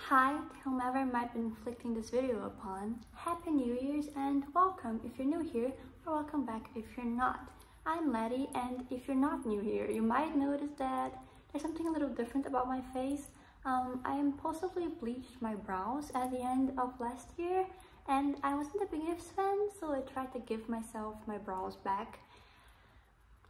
Hi to whomever might be inflicting this video upon. Happy New Year's and welcome if you're new here, or welcome back if you're not. I'm Letty, and if you're not new here, you might notice that there's something a little different about my face. I impulsively bleached my brows at the end of last year, and I wasn't the biggest fan, so I tried to give myself my brows back.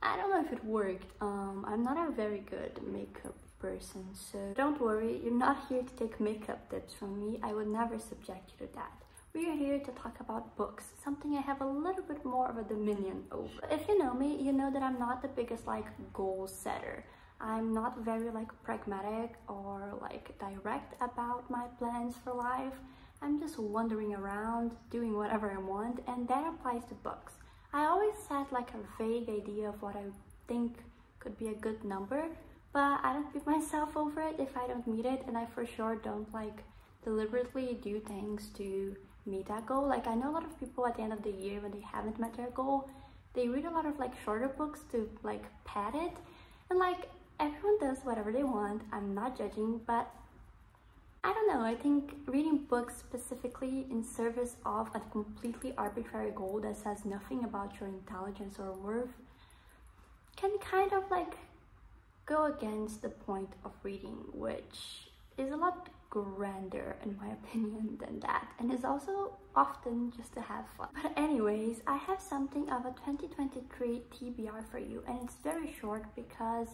I don't know if it worked. I'm not a very good makeup person, so don't worry, you're not here to take makeup tips from me. I would never subject you to that. We are here to talk about books, something I have a little bit more of a dominion over. If you know me, you know that I'm not the biggest goal setter. I'm not very pragmatic or direct about my plans for life. I'm just wandering around doing whatever I want, and that applies to books. I always set a vague idea of what I think could be a good number, but I don't beat myself over it if I don't meet it, and I for sure don't deliberately do things to meet that goal. I know a lot of people at the end of the year, when they haven't met their goal, they read a lot of shorter books to pad it, and everyone does whatever they want. I'm not judging, but I don't know, I think reading books specifically in service of a completely arbitrary goal that says nothing about your intelligence or worth can kind of go against the point of reading, which is a lot grander in my opinion than that, and is also often just to have fun. But anyways, I have something of a 2023 TBR for you, and it's very short because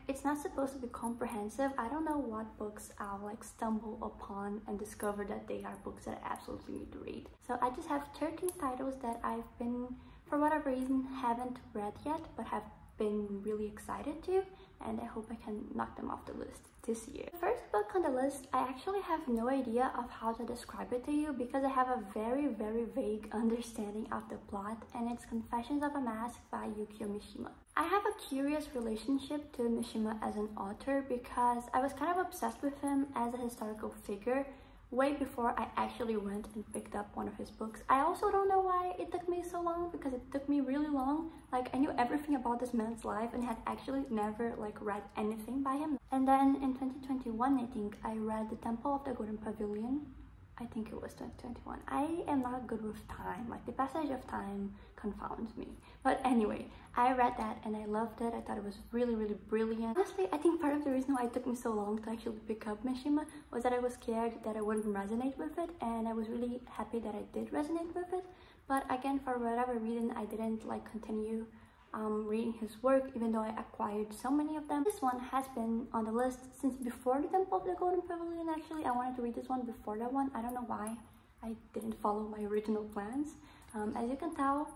it's not supposed to be comprehensive. I don't know what books I'll stumble upon and discover that they are books that I absolutely need to read. So I just have 13 titles that I've been, for whatever reason, haven't read yet, but have been really excited to, and I hope I can knock them off the list this year. The first book on the list, I actually have no idea of how to describe it to you because I have a very vague understanding of the plot, and it's Confessions of a Mask by Yukio Mishima. I have a curious relationship to Mishima as an author because I was kind of obsessed with him as a historical figure way before I actually went and picked up one of his books. I also don't know why it took me so long, because it took me really long. I knew everything about this man's life and had actually never read anything by him. And then in 2021, I think I read The Temple of the Golden Pavilion. I think it was 2021. I am not good with time. The passage of time confounds me. But anyway, I read that and I loved it. I thought it was really brilliant. Honestly, I think part of the reason why it took me so long to actually pick up Mishima was that I was scared that I wouldn't resonate with it, and I was really happy that I did resonate with it. But again, for whatever reason, I didn't continue reading his work, even though I acquired so many of them. This one has been on the list since before The Temple of the Golden Pavilion. Actually, I wanted to read this one before that one. I don't know why I didn't follow my original plans. As you can tell,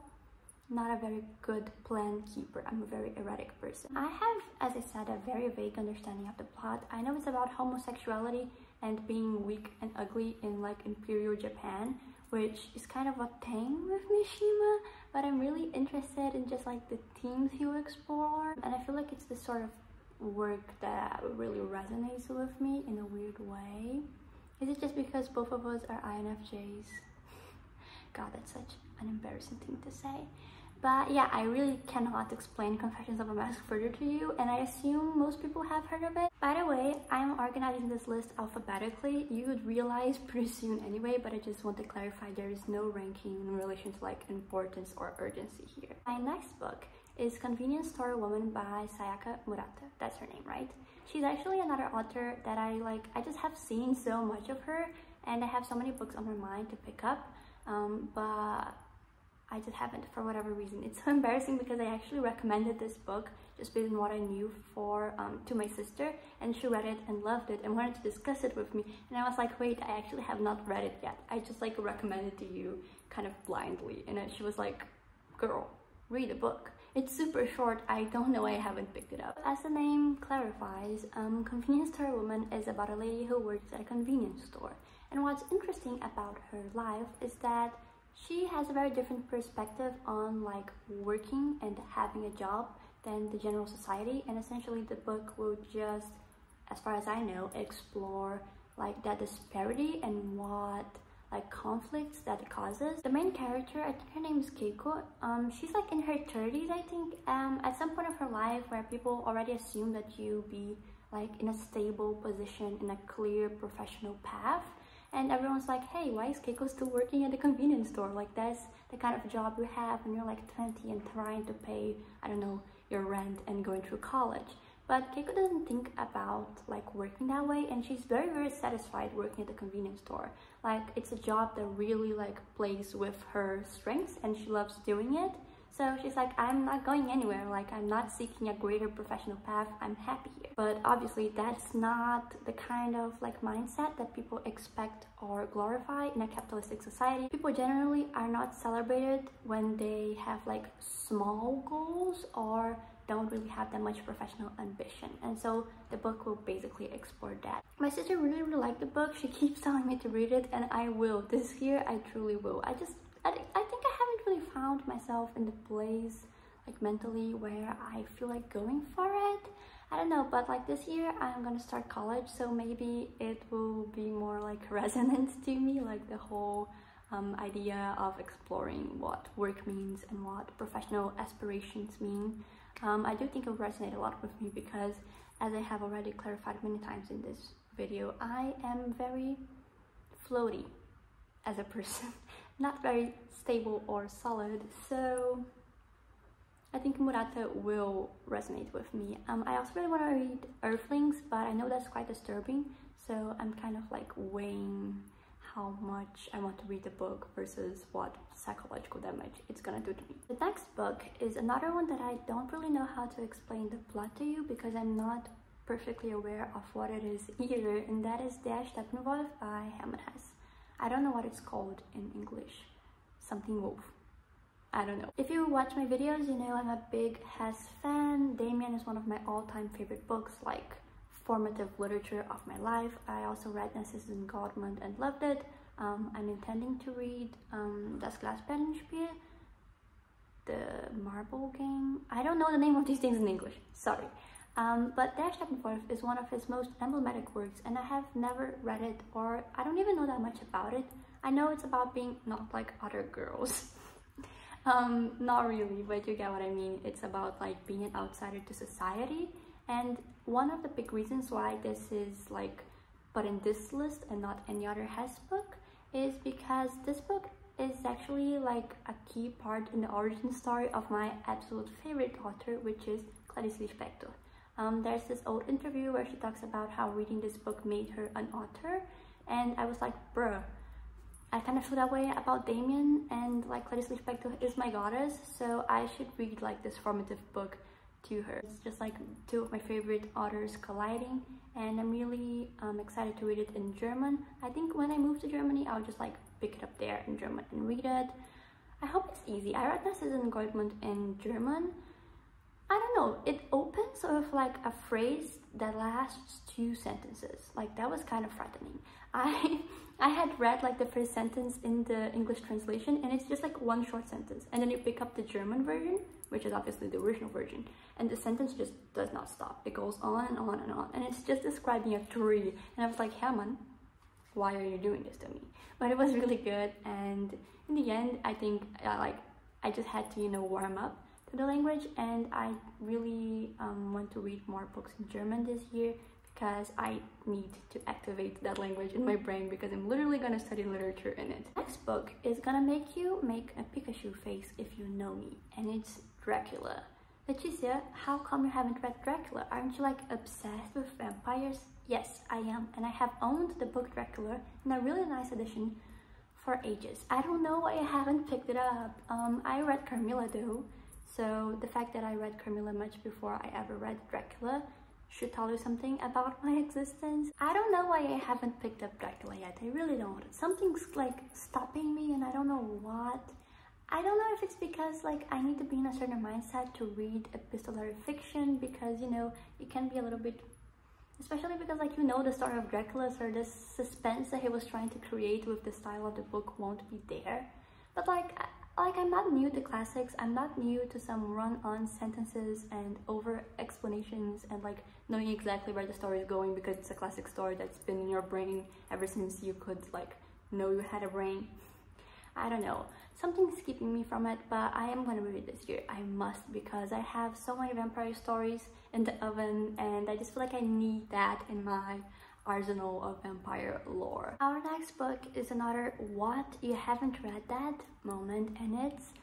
not a very good plan keeper. I'm a very erratic person. I have, as I said, a very vague understanding of the plot. I know it's about homosexuality and being weak and ugly in Imperial Japan, which is kind of a thing with Mishima, but I'm really interested in just the themes he will explore, and I feel it's the sort of work that really resonates with me in a weird way. Is it just because both of us are INFJs? God, that's such an embarrassing thing to say. But yeah, I really cannot explain Confessions of a Mask further to you, and I assume most people have heard of it. By the way, I'm organizing this list alphabetically. You would realize pretty soon anyway, but I just want to clarify there is no ranking in relation to importance or urgency here. My next book is Convenience Store Woman by Sayaka Murata. That's her name, right? She's actually another author that I just have seen so much of her, and I have so many books on my mind to pick up, but I just haven't for whatever reason. It's so embarrassing because I actually recommended this book just based on what I knew to my sister, and she read it and loved it and wanted to discuss it with me, and I was like, wait, I actually have not read it yet. I just recommended to you kind of blindly, and she was like, girl, read a book. It's super short. I don't know why I haven't picked it up. As the name clarifies, Convenience Store Woman is about a lady who works at a convenience store, and what's interesting about her life is that she has a very different perspective on working and having a job than the general society, and essentially the book will just, as far as I know, explore that disparity and what conflicts that it causes. The main character, I think her name is Keiko, she's in her 30s, I think, at some point of her life where people already assume that you be like in a stable position, in a clear professional path. And everyone's like, hey, why is Keiko still working at a convenience store? Like, that's the kind of job you have when you're like 20 and trying to pay, I don't know, your rent and going through college. But Keiko doesn't think about like working that way, and she's very, very satisfied working at the convenience store. Like, it's a job that really like plays with her strengths and she loves doing it. So she's like, I'm not going anywhere, like I'm not seeking a greater professional path, I'm happy here. But obviously that's not the kind of like mindset that people expect or glorify in a capitalistic society. People generally are not celebrated when they have like small goals or don't really have that much professional ambition. And so the book will basically explore that. My sister really, really liked the book. She keeps telling me to read it, and I will. This year, I truly will. I think I haven't really found myself in the place, like mentally, where I feel like going for it. I don't know, but like this year, I'm gonna start college, so maybe it will be more like resonant to me, like the whole idea of exploring what work means and what professional aspirations mean. I do think it will resonate a lot with me because, as I have already clarified many times in this video, I am very floaty as a person, not very stable or solid, so I think Murata will resonate with me. I also really want to read Earthlings, but I know that's quite disturbing, so I'm kind of like weighing how much I want to read the book versus what psychological damage it's gonna do to me. The next book is another one that I don't really know how to explain the plot to you because I'm not perfectly aware of what it is either, and that is Der Steppenwolf by Hermann Hesse. I don't know what it's called in English. Something wolf. I don't know. If you watch my videos, you know I'm a big Hesse fan. Damien is one of my all-time favorite books, like formative literature of my life. I also read Narcissus Goldman and loved it. I'm intending to read Das Glasperlenspiel, the marble game. I don't know the name of these things in English, sorry. But Der Steppenwolf is one of his most emblematic works, and I have never read it, or I don't even know that much about it. I know it's about being not like other girls. Not really, but you get what I mean. It's about like being an outsider to society. And one of the big reasons why this is like put in this list and not any other Hesse book is because this book is actually like a key part in the origin story of my absolute favorite author, which is Clarice Lispector. There's this old interview where she talks about how reading this book made her an author, and I was like, bruh, I kind of feel that way about Damien, and like Clarice Lispector is my goddess, so I should read like this formative book to her. It's just like two of my favorite authors colliding, and I'm really excited to read it in German. I think when I move to Germany, I'll just like pick it up there in German and read it. I hope it's easy. I read Narcissus Goldman in German. I don't know, it opens with like a phrase that lasts 2 sentences. Like, that was kind of frightening. I had read like the first sentence in the English translation, and it's just like one short sentence, and then you pick up the German version, which is obviously the original version, and the sentence just does not stop. It goes on and on and on, and it's just describing a tree, and I was like, Herman, why are you doing this to me? But it was really good, and in the end, I think I just had to, you know, warm up to the language, and I really want to read more books in German this year because I need to activate that language in my brain, because I'm literally gonna study literature in it. Next book is gonna make you make a Pikachu face if you know me, and it's Dracula. Leticia, how come you haven't read Dracula? Aren't you like obsessed with vampires? Yes, I am, and I have owned the book Dracula in a really nice edition for ages. I don't know why I haven't picked it up. I read Carmilla though, so the fact that I read Carmilla much before I ever read Dracula should tell you something about my existence. I don't know why I haven't picked up Dracula yet. I really don't. Something's like stopping me, and I don't know what. I don't know if it's because like I need to be in a certain mindset to read epistolary fiction, because you know it can be a little bit, especially because like you know the story of Dracula, so the suspense that he was trying to create with the style of the book won't be there. But like I'm not new to classics. I'm not new to some run-on sentences and over explanations and like knowing exactly where the story is going, because it's a classic story that's been in your brain ever since you could like know you had a brain. I don't know, something's keeping me from it, but I am gonna read it this year. I must, because I have so many vampire stories, in the oven, and I just feel like I need that in my arsenal of vampire lore. Our next book is another what you haven't read that moment, and it's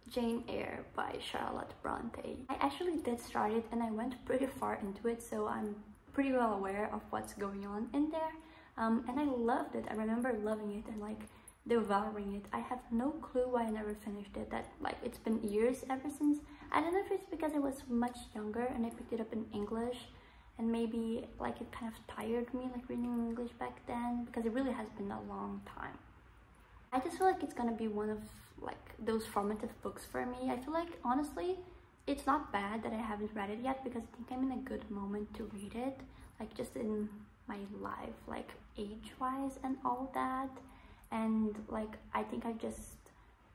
Jane Eyre by Charlotte Bronte. I actually did start it and I went pretty far into it, so I'm pretty well aware of what's going on in there. And I loved it. I remember loving it and like devouring it. I have no clue why I never finished it. That like it's been years ever since. I don't know if it's because I was much younger and I picked it up in English, and maybe like it kind of tired me like reading in English back then, because it really has been a long time. I just feel like it's gonna be one of like those formative books for me. I feel like honestly it's not bad that I haven't read it yet, because I think I'm in a good moment to read it, like just in my life, like age-wise and all that. And like I think I've just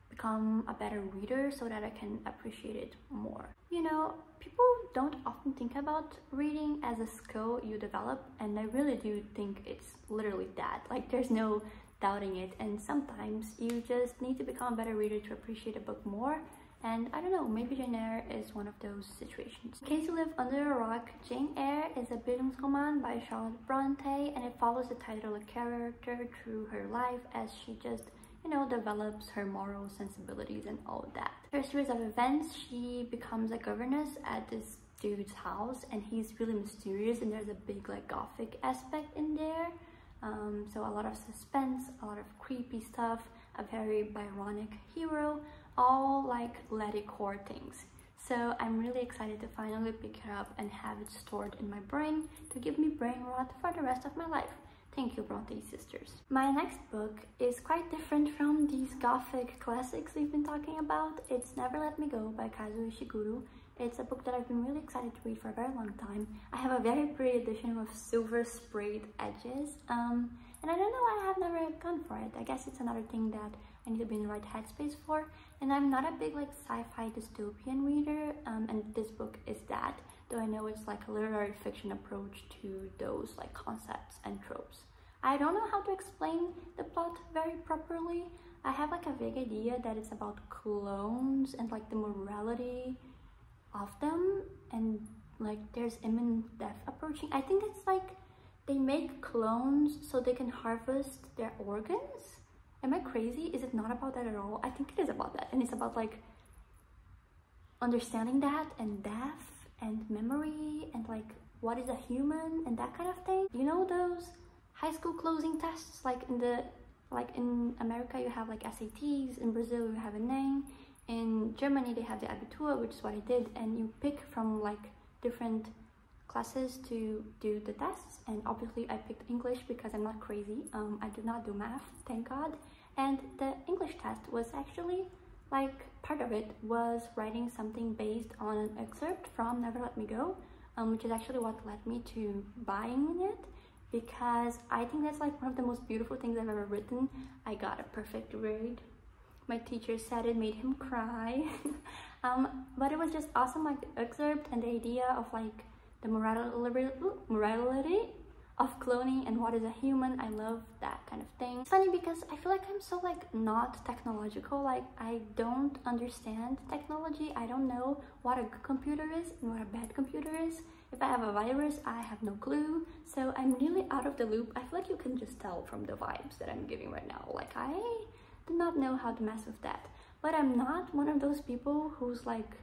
become a better reader so that I can appreciate it more. You know, people don't often think about reading as a skill you develop, and I really do think it's literally that. Like there's no doubting it, and sometimes you just need to become a better reader to appreciate a book more. And I don't know, maybe Jane Eyre is one of those situations. In case you live under a rock, Jane Eyre is a bildungsroman by Charlotte Bronte, and it follows the title character through her life as she just, you know, develops her moral sensibilities and all that. Through a series of events, she becomes a governess at this dude's house, and he's really mysterious, and there's a big like gothic aspect in there. So a lot of suspense, a lot of creepy stuff, a very Byronic hero, all like lettercore things. So I'm really excited to finally pick it up and have it stored in my brain to give me brain rot for the rest of my life. Thank you, Bronte sisters. My next book is quite different from these gothic classics we've been talking about. It's Never Let Me Go by Kazuo Ishiguro. It's a book that I've been really excited to read for a very long time. I have a very pretty edition with silver sprayed edges. And I don't know why I have never gone for it. I guess it's another thing that I need to be in the right headspace for. And I'm not a big like sci-fi dystopian reader, and this book is that, though I know it's like a literary fiction approach to those like concepts and tropes. I don't know how to explain the plot very properly. I have like a vague idea that it's about clones and like the morality of them, and like there's imminent death approaching. I think it's like they make clones so they can harvest their organs. Am I crazy? Is it not about that at all? I think it is about that, and it's about like understanding that and death and memory and like what is a human and that kind of thing. You know those high school closing tests, like in America you have like SATs, in Brazil you have ENEM, in Germany they have the Abitur, which is what I did, and you pick from like different classes to do the tests, and obviously I picked English because I'm not crazy. I did not do math, thank God. And the English test was actually like part of it was writing something based on an excerpt from Never Let Me Go, which is actually what led me to buying it, because I think that's like one of the most beautiful things I've ever written. I got a perfect grade. My teacher said it made him cry. But it was just awesome, like the excerpt and the idea of like the morality of cloning and what is a human. I love that kind of thing. It's funny because I feel like I'm so like not technological. Like I don't understand technology. I don't know what a good computer is and what a bad computer is. If I have a virus, I have no clue. So I'm really out of the loop. I feel like you can just tell from the vibes that I'm giving right now. Like I do not know how to mess with that. But I'm not one of those people who's like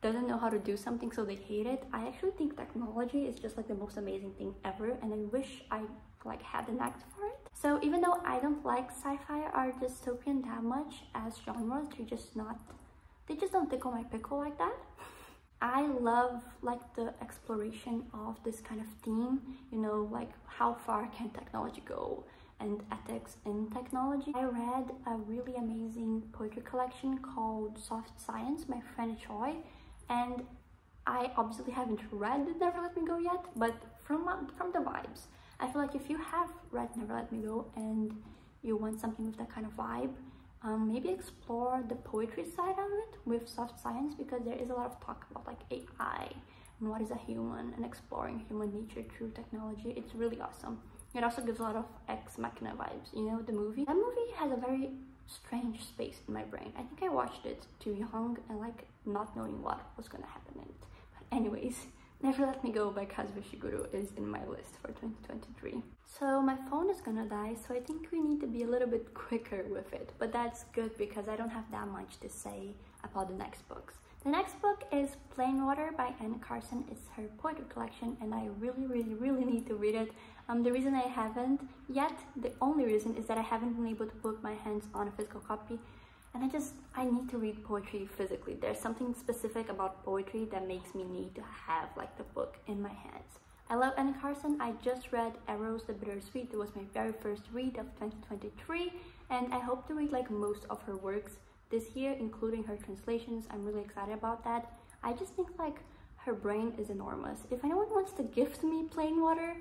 doesn't know how to do something so they hate it. I actually think technology is just like the most amazing thing ever, and I wish I like had the knack for it. So even though I don't like sci-fi or dystopian that much as genres, they just don't tickle my pickle like that. I love like the exploration of this kind of theme, you know, like how far can technology go and ethics in technology. I read a really amazing poetry collection called Soft Science by Fran Choi, and I obviously haven't read Never Let Me Go yet, but from the vibes, I feel like if you have read Never Let Me Go and you want something with that kind of vibe, maybe explore the poetry side of it with Soft Science, because there is a lot of talk about like AI and what is a human and exploring human nature through technology. It's really awesome. It also gives a lot of Ex Machina vibes, you know, the movie. That movie has a very strange space in my brain. I think I watched it too young and like not knowing what was gonna happen in it. But anyways, Never Let Me Go by Kazuo Ishiguro is in my list for 2023. So my phone is gonna die, so I think we need to be a little bit quicker with it. But that's good because I don't have that much to say about the next books. The next book is Plain Water by Anne Carson. It's her poetry collection and I really need to read it. The reason I haven't yet, the only reason, is that I haven't been able to put my hands on a physical copy. And I need to read poetry physically. There's something specific about poetry that makes me need to have like the book in my hands. I love Anne Carson. I just read Arrows the Bittersweet. It was my very first read of 2023. And I hope to read like most of her works this year, including her translations. I'm really excited about that. I just think like her brain is enormous. If anyone wants to gift me Plain Water,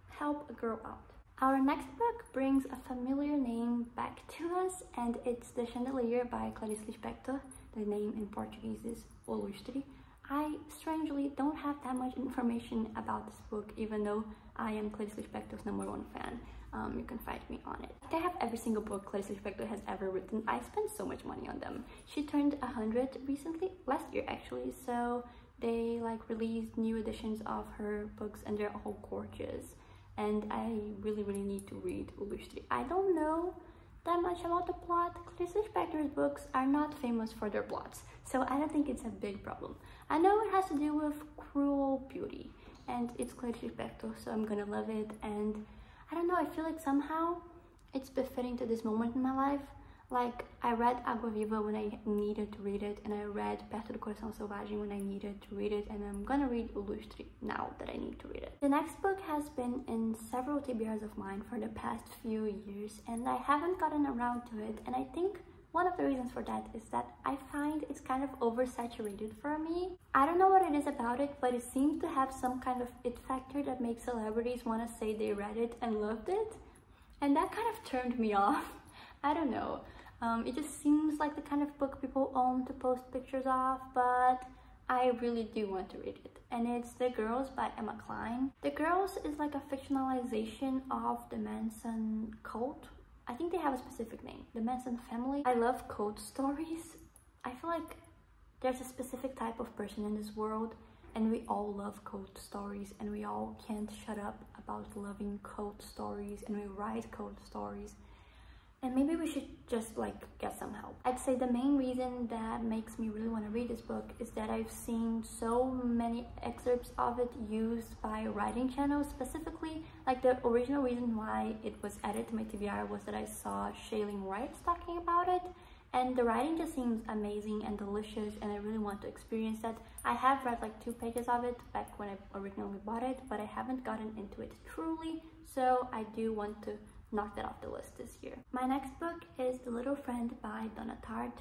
help a girl out. Our next book brings a familiar name back to us, and it's The Chandelier by Clarice Lispector. The name in Portuguese is O Lustre. I strangely don't have that much information about this book, even though I am Clarice Lispector's #1 fan. You can find me on it. I have every single book Clarice Lispector has ever written. I spent so much money on them. She turned 100 recently, last year actually, so they like released new editions of her books and they're all gorgeous. And I really need to read Lustre. I don't know that much about the plot. Clarice Lispector's books are not famous for their plots, so I don't think it's a big problem. I know it has to do with cruel beauty, and it's Clarice Lispector, so I'm gonna love it. And I don't know, I feel like somehow it's befitting to this moment in my life. Like, I read Água Viva when I needed to read it, and I read Perto do Coração Selvagem when I needed to read it, and I'm gonna read Lustre now that I need to read it. The next book has been in several TBRs of mine for the past few years, and I haven't gotten around to it, and I think one of the reasons for that is that I find it's kind of oversaturated for me. I don't know what it is about it, but it seems to have some kind of it factor that makes celebrities want to say they read it and loved it, and that kind of turned me off. I don't know. It just seems like the kind of book people own to post pictures of, but I really do want to read it. And it's The Girls by Emma Cline. The Girls is like a fictionalization of the Manson cult. I think they have a specific name, the Manson family. I love cult stories. I feel like there's a specific type of person in this world, and we all love cult stories, and we all can't shut up about loving cult stories, and we write cult stories. And maybe we should just like get some help. I'd say the main reason that makes me really want to read this book is that I've seen so many excerpts of it used by writing channels. Specifically, like the original reason why it was added to my TBR was that I saw Shailene Wright talking about it, and the writing just seems amazing and delicious, and I really want to experience that. I have read like 2 pages of it back when I originally bought it, but I haven't gotten into it truly, so I do want to knock that off the list this year. My next book is The Little Friend by Donna Tartt.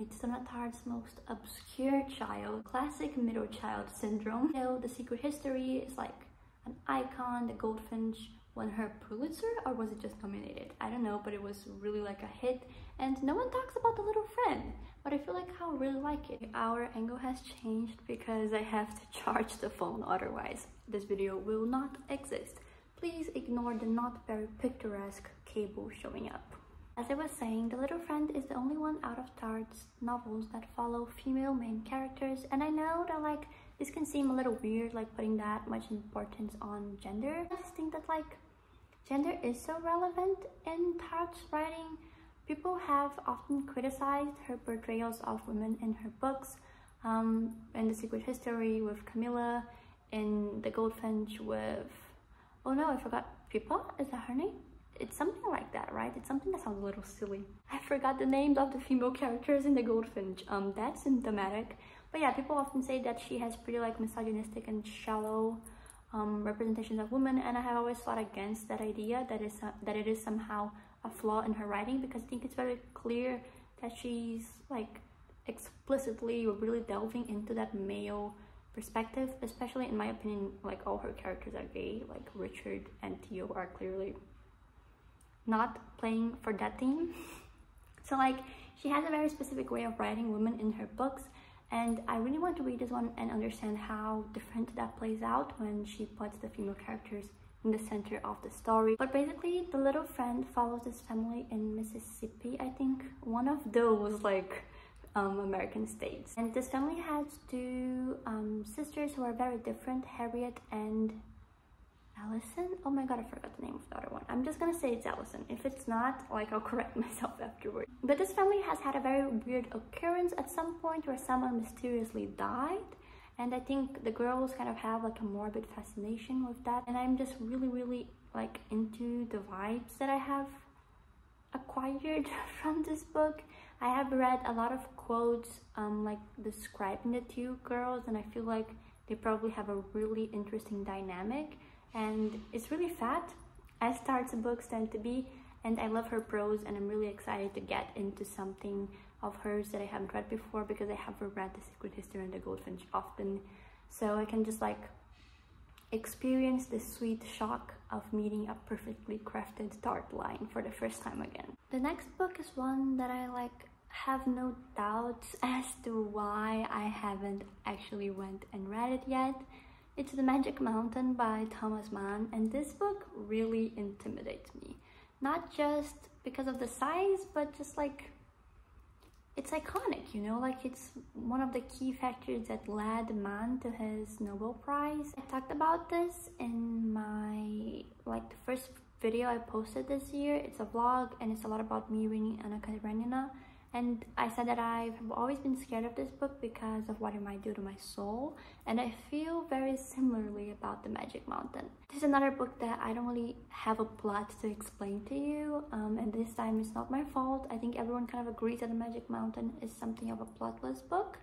It's Donna Tartt's most obscure child, classic middle child syndrome. You know, The Secret History is like an icon. The Goldfinch won her Pulitzer, or was it just nominated? I don't know, but it was really like a hit, and no one talks about The Little Friend, but I feel like I'll really like it. Our angle has changed because I have to charge the phone, otherwise this video will not exist. Please ignore the not very picturesque cable showing up. As I was saying, The Little Friend is the only one out of Tartt's novels that follow female main characters, and I know that like this can seem a little weird, like putting that much importance on gender. I just think that like gender is so relevant in Tartt's writing. People have often criticized her portrayals of women in her books, in The Secret History with Camilla, in The Goldfinch with, oh no, I forgot, Pippa? Is that her name? It's something like that, right? It's something that sounds a little silly. I forgot the names of the female characters in The Goldfinch. That's symptomatic. But yeah, people often say that she has pretty like misogynistic and shallow representations of women, and I have always fought against that idea that it is somehow a flaw in her writing, because I think it's very clear that she's like explicitly really delving into that male perspective, especially in my opinion. Like all her characters are gay, like Richard and Theo are clearly not playing for that team. So like she has a very specific way of writing women in her books, and I really want to read this one and understand how different that plays out when she puts the female characters in the center of the story. But basically, The Little Friend follows this family in Mississippi, I think. One of those like American states. And this family has two sisters who are very different, Harriet and Allison. Oh my god, I forgot the name of the other one. I'm just gonna say it's Allison. If it's not, like, I'll correct myself afterward. But this family has had a very weird occurrence at some point where someone mysteriously died, and I think the girls kind of have like a morbid fascination with that, and I'm just really like into the vibes that I have acquired from this book. I have read a lot of quotes like describing the two girls, and I feel like they probably have a really interesting dynamic, and it's really fat, as Tart's books tend to be, and I love her prose, and I'm really excited to get into something of hers that I haven't read before, because I haven't read The Secret History and The Goldfinch often, so I can just like experience the sweet shock of meeting a perfectly crafted Tart line for the first time again. The next book is one that I like have no doubts as to why I haven't actually went and read it yet. It's The Magic Mountain by Thomas Mann, and this book really intimidates me. Not just because of the size, but just like it's iconic, you know, like it's one of the key factors that led Mann to his Nobel Prize. I talked about this in my, like, the first video I posted this year. It's a vlog, and it's a lot about me reading Anna Karenina. And I said that I've always been scared of this book because of what it might do to my soul, and I feel very similarly about The Magic Mountain. This is another book that I don't really have a plot to explain to you, and this time it's not my fault. I think everyone kind of agrees that The Magic Mountain is something of a plotless book,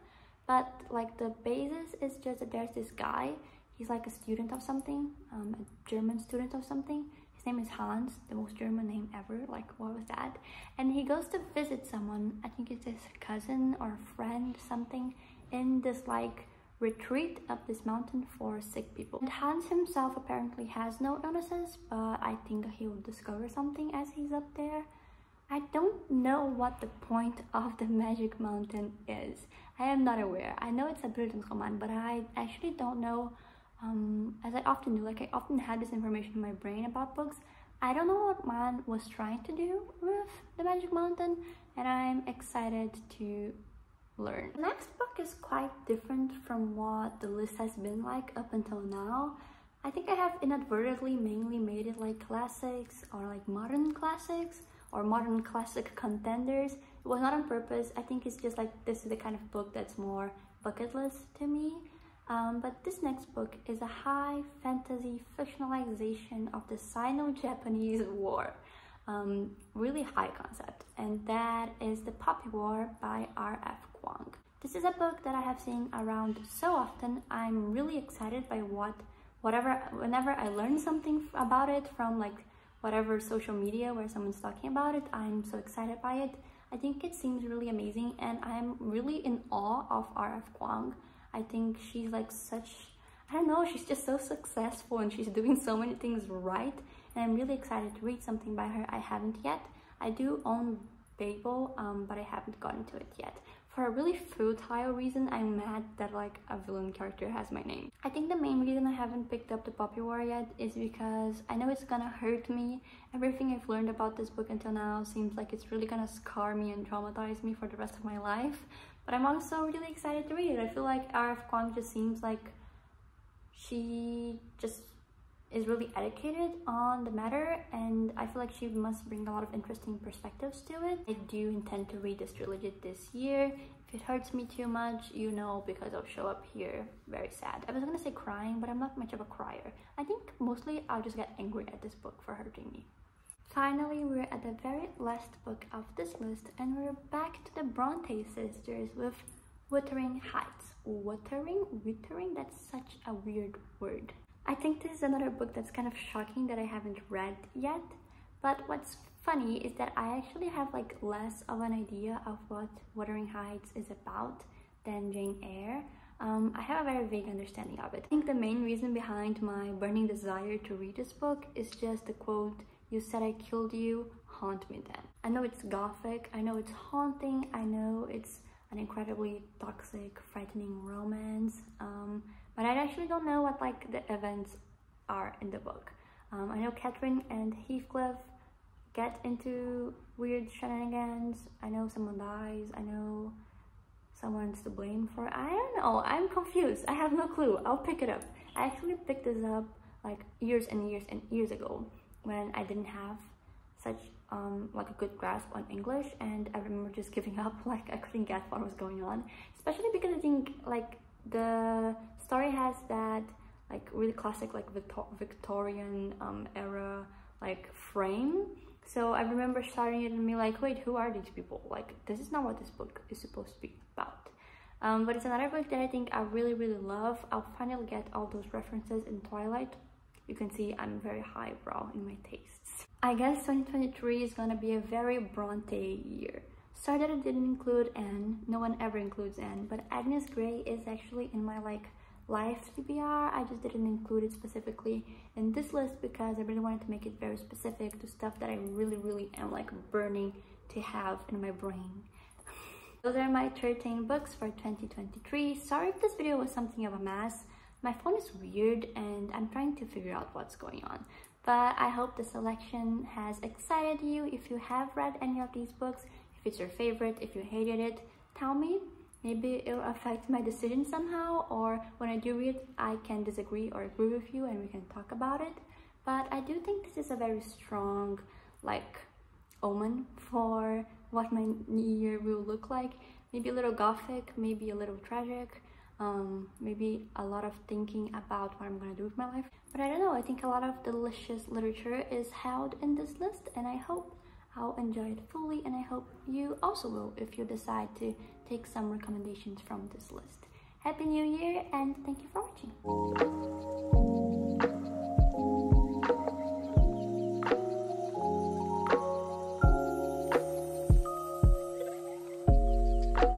but like the basis is just that there's this guy, he's like a student of something, a German student of something. His name is Hans, the most German name ever, like what was that? And he goes to visit someone, I think it's his cousin or friend, something, in this like retreat up this mountain for sick people. And Hans himself apparently has no illnesses, but I think he will discover something as he's up there. I don't know what the point of The Magic Mountain is. I am not aware. I know it's a Bildungsroman, but I actually don't know. As I often do, like I often had this information in my brain about books. I don't know what Mann was trying to do with The Magic Mountain, and I'm excited to learn. The next book is quite different from what the list has been like up until now. I think I have inadvertently mainly made it like classics or like modern classics or modern classic contenders. It was not on purpose. I think it's just like this is the kind of book that's more bucket list to me. But this next book is a high fantasy fictionalization of the Sino-Japanese War. Really high concept, and that is The Poppy War by R.F. Kuang. This is a book that I have seen around so often. I'm really excited by whenever I learn something about it from like whatever social media where someone's talking about it, I'm so excited by it. I think it seems really amazing, and I'm really in awe of R.F. Kuang. I think she's like I don't know, she's just so successful and she's doing so many things right, and I'm really excited to read something by her. I haven't yet. I do own Babel, but I haven't gotten to it yet. For a really futile reason, I'm mad that like a villain character has my name. I think the main reason I haven't picked up The Poppy War yet is because I know it's gonna hurt me. Everything I've learned about this book until now seems like it's really gonna scar me and traumatize me for the rest of my life. But I'm also really excited to read it. I feel like R.F. Kuang just seems like she just is really educated on the matter, and I feel like she must bring a lot of interesting perspectives to it. I do intend to read this trilogy this year. If it hurts me too much, you know, because I'll show up here very sad. I was gonna say crying, but I'm not much of a crier. I think mostly I'll just get angry at this book for hurting me. Finally, we're at the very last book of this list, and we're back to the Bronte sisters with Wuthering Heights. Wuthering? That's such a weird word. I think this is another book that's kind of shocking that I haven't read yet, but what's funny is that I actually have like less of an idea of what Wuthering Heights is about than Jane Eyre. I have a very vague understanding of it. I think the main reason behind my burning desire to read this book is just the quote, "You said I killed you, haunt me then." I know it's gothic, I know it's haunting, I know it's an incredibly toxic, frightening romance, but I actually don't know what like the events are in the book. I know Catherine and Heathcliff get into weird shenanigans, I know someone dies, I know someone's to blame for. I don't know, I'm confused. I have no clue. I'll pick it up. I actually picked this up like years and years and years ago when I didn't have such like a good grasp on English, and I remember just giving up. Like I couldn't get what was going on, especially because I think like the story has that like really classic like Victorian era like frame. So I remember starting it and be like, wait, who are these people? Like this is not what this book is supposed to be about. But it's another book that I think I really love. I'll finally get all those references in Twilight. You can see I'm very highbrow in my tastes. I guess 2023 is gonna be a very Bronte year. Sorry that it didn't include Anne. No one ever includes Anne, but Agnes Grey is actually in my like life TBR. I just didn't include it specifically in this list because I really wanted to make it very specific to stuff that I really am like burning to have in my brain. Those are my 13 books for 2023. Sorry if this video was something of a mess. My phone is weird and I'm trying to figure out what's going on. But I hope the selection has excited you. If you have read any of these books, if it's your favorite, if you hated it, tell me. Maybe it'll affect my decision somehow, or when I do read, I can disagree or agree with you and we can talk about it. But I do think this is a very strong, like, omen for what my new year will look like. Maybe a little gothic, maybe a little tragic, maybe a lot of thinking about what I'm gonna do with my life. But I don't know, I think a lot of delicious literature is held in this list, and I hope I'll enjoy it fully, and I hope you also will if you decide to take some recommendations from this list. Happy New Year, and thank you for watching.